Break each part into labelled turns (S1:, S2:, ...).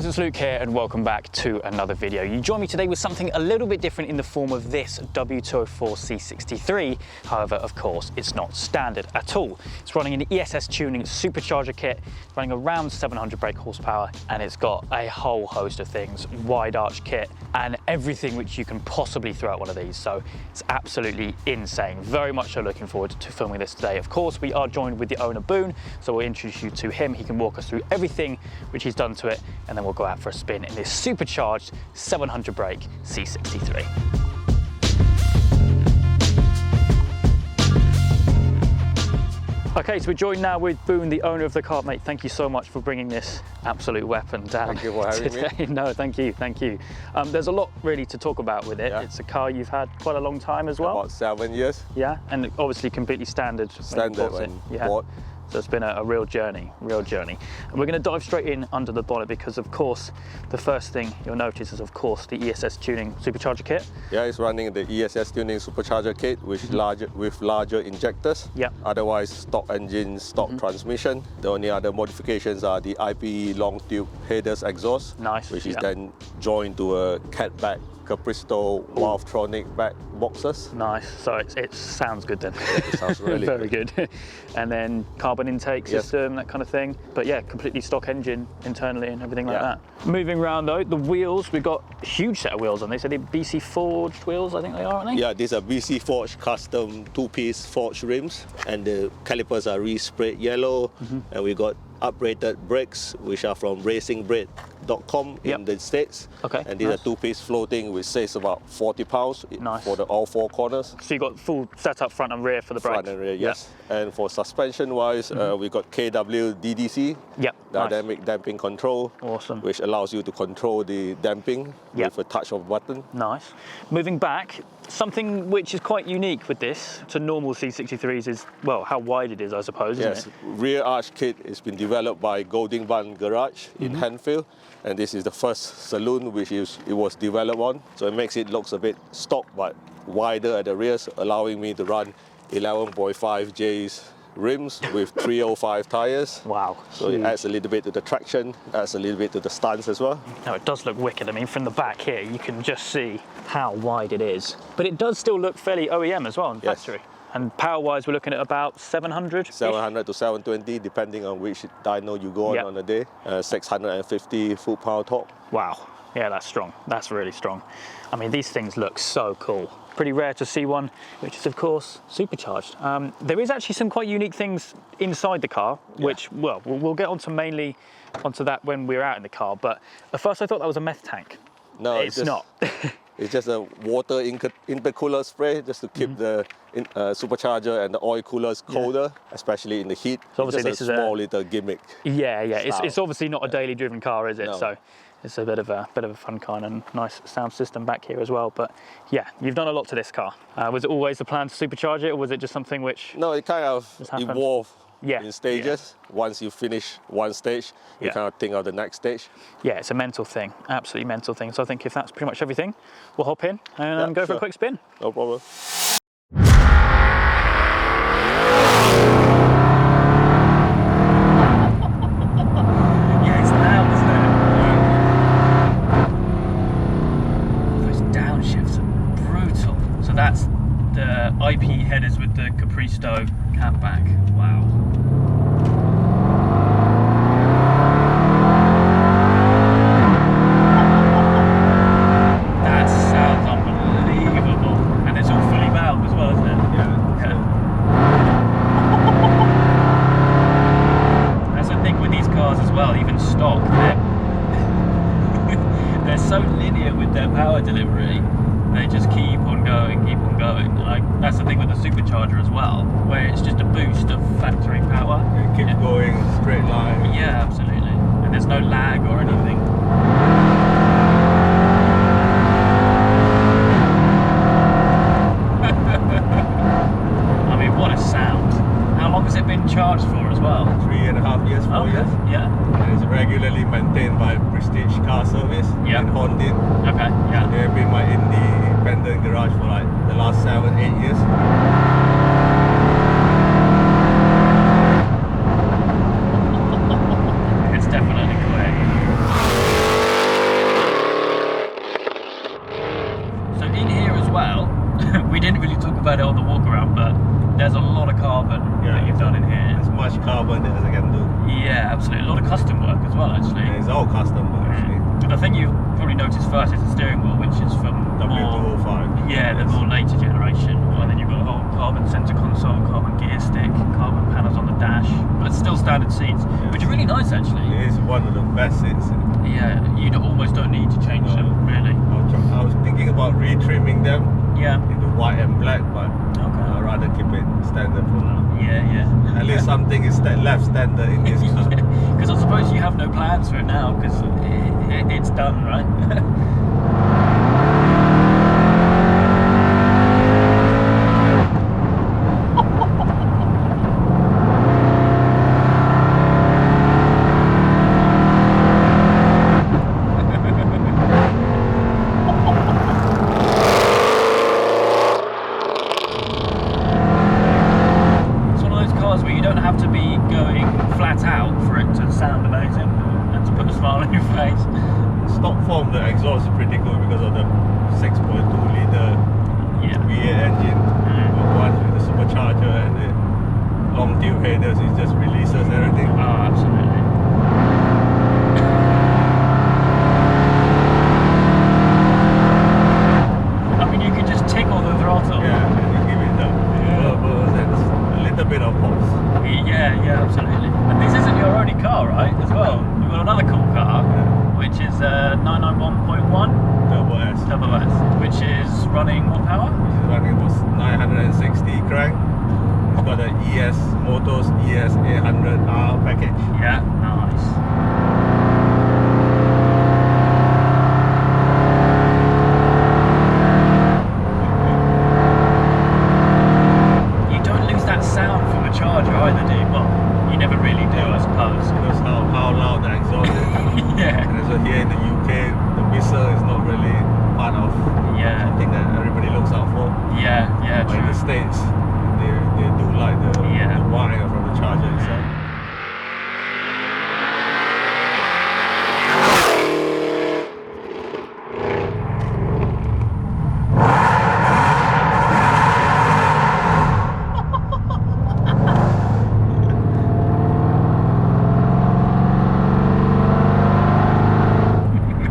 S1: guys, it's Luke here and welcome back to another video. You join me today with something a little bit different in the form of this W204 C63. However, of course, it's not standard at all. It's running an ESS Tuning Supercharger kit, running around 700 brake horsepower, and it's got a whole host of things, wide arch kit and everything which you can possibly throw at one of these. So it's absolutely insane. Very much so looking forward to filming this today. Of course, we are joined with the owner, Boon, so we'll introduce you to him. He can walk us through everything which he's done to it, and then we'll go out for a spin in this supercharged 700 brake C63. Okay, so we're joined now with Boon, the owner of the car. Mate, thank you so much for bringing this absolute weapon down.
S2: Thank you for having me.
S1: No, thank you, thank you. There's a lot really to talk about with it. Yeah. It's a car you've had quite a long time as well.
S2: About 7 years.
S1: Yeah, and obviously completely standard.
S2: Standard when bought.
S1: So it's been a real journey, real journey. And we're going to dive straight in under the bonnet because, of course, the first thing you'll notice is, of course, the ESS Tuning Supercharger kit.
S2: Yeah, it's running the ESS Tuning Supercharger kit with larger injectors.
S1: Yeah.
S2: Otherwise, stock engine, stock transmission. The only other modifications are the IPE long tube headers exhaust.
S1: Nice.
S2: Which is then joined to a catback Capristo Valvetronic back boxes.
S1: Nice. So it sounds good then.
S2: It sounds really
S1: very good. And then carbon intake system, that kind of thing. But yeah, completely stock engine internally and everything like that. Moving around though, the wheels, we've got a huge set of wheels on these. Are they BC forged wheels? I think they are, aren't they?
S2: Yeah, these are BC forged custom two-piece forged rims, and the calipers are resprayed yellow, and we got uprated brakes, which are from racingbrake.com in the States.
S1: Okay.
S2: And these are two-piece floating, which says about 40 pounds for all four corners.
S1: So you've got full setup front and rear for the brakes?
S2: Front and rear, yes. And for suspension-wise, we got KW DDC, dynamic damping control, which allows you to control the damping with a touch of a button.
S1: Nice. Moving back, something which is quite unique with this to normal C63s is, well, how wide it is, I suppose, isn't it?
S2: Rear arch kit has been developed by Golding Bun Garage in Hanfield, and this is the first saloon which it was developed on. So it makes it looks a bit stock but wider at the rears, allowing me to run 11.5 J's rims with 305 tires.
S1: Wow.
S2: So it adds a little bit to the traction, adds a little bit to the stance as well.
S1: No, it does look wicked. I mean, from the back here, you can just see how wide it is. But it does still look fairly OEM as well in factory. And power-wise, we're looking at about 700?
S2: 700 to 720, depending on which dyno you go on a day. 650 foot-power torque.
S1: Wow. Yeah, that's strong. That's really strong. I mean, these things look so cool. Pretty rare to see one, which is, of course, supercharged. There is actually some quite unique things inside the car, which, well, we'll get mainly onto that when we're out in the car. But at first, I thought that was a meth tank.
S2: No,
S1: it's not.
S2: It's just a water intercooler spray just to keep the supercharger and the oil coolers colder, especially in the heat. So obviously this is a small little gimmick.
S1: Yeah. It's obviously not a daily driven car, is it?
S2: No.
S1: So it's a bit of a fun car and nice sound system back here as well. But yeah, you've done a lot to this car. Was it always the plan to supercharge it, or was it just something which?
S2: No, it kind of evolved. In stages.
S1: Yeah.
S2: Once you finish one stage, you kind of think of the next stage.
S1: Yeah, it's a mental thing, absolutely mental thing. So I think if that's pretty much everything, we'll hop in and go for a quick spin.
S2: No problem.
S1: Yeah, it's loud, isn't it? Those downshifts are brutal. So that's the IPE headers with the Capristo catback. Wow. That sounds unbelievable. And it's all fully valved as well, isn't it?
S2: Yeah.
S1: That's the thing with these cars as well, even stock. They're so linear with their power delivery. They just keep on going, keep on going. Like, that's the thing with the supercharger as well, where it's just a boost of factory power.
S2: It keeps going straight line.
S1: Yeah, absolutely. And there's no lag or anything. I mean, what a sound. How long has it been charged for as well?
S2: 3.5 years, 4 years.
S1: Yeah.
S2: And it's regularly maintained by Prestige Car Service in Horndon.
S1: Okay, yeah.
S2: They've been my independent garage for like the last 7-8 years. It's definitely quick.
S1: of the walk around, but there's a lot of carbon that you've done in here.
S2: As much carbon as I can do.
S1: Yeah, absolutely. A lot of custom work as well, actually.
S2: Yeah, it's all custom work, actually.
S1: The thing you probably noticed first is the steering wheel, which is from
S2: W205.
S1: Yeah, the more later generation. Well, then you've got a whole carbon center console, carbon gear stick, carbon panels on the dash, but still standard seats, which are really nice, actually.
S2: It is one of the best seats.
S1: Yeah, you almost don't need to change them, really.
S2: I was thinking about retrimming them into white and black, but I'd rather keep it standard for now.
S1: Yeah.
S2: At least something is left standard in this car.
S1: Because I suppose you have no plans for it now, because it's done, right?
S2: Stock form, the exhaust is pretty good because of the 6.2 litre V8 engine. But once with the supercharger and the long tube headers, it just releases everything.
S1: Oh, absolutely. I mean, you can just tickle the throttle.
S2: Yeah, and you give it the bubbles and a little bit of pulse.
S1: Yeah, absolutely. And this isn't your only car, right, as well? You've got another cool car, which is 991.1
S2: Turbo S,
S1: which is running what power?
S2: Which is running about 960 crank. It's got the ES Motors ES 800R package.
S1: Yeah, nice. You don't lose that sound from a charger either, do you? Well, you never really do, I suppose.
S2: Because how loud the exhaust is.
S1: Yeah.
S2: And so here in the UK, the whistle is not really part of something that everybody looks out for.
S1: Yeah,
S2: but
S1: true.
S2: in the States, they do like the whine from the charger itself.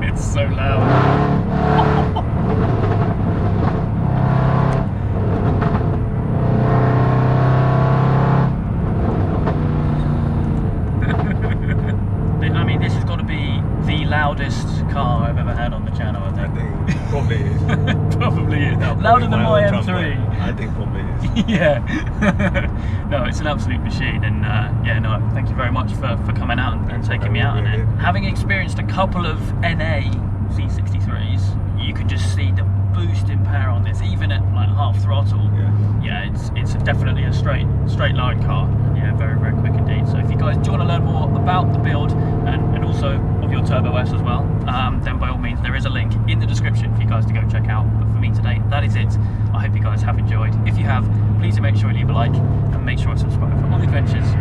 S1: It's so loud. I mean, this has got to be the loudest car I've ever had on the channel, I think.
S2: I think probably is.
S1: Probably is.
S2: No,
S1: Louder than my
S2: Trump,
S1: M3.
S2: I think probably is.
S1: Yeah. No, it's an absolute machine, and thank you very much for coming out and taking me out on it. Having experienced a couple of NA C63s, you could just see the boost in power on this, even at like half throttle. Yeah, it's definitely a straight line car. Yeah, very, very quick indeed. So if you guys do want to learn more about the build and also of your Turbo S as well, then by all means there is a link in the description for you guys to go check out. But for me today, that is it. I hope you guys have enjoyed. If you have, please do make sure you leave a like and make sure to subscribe for more adventures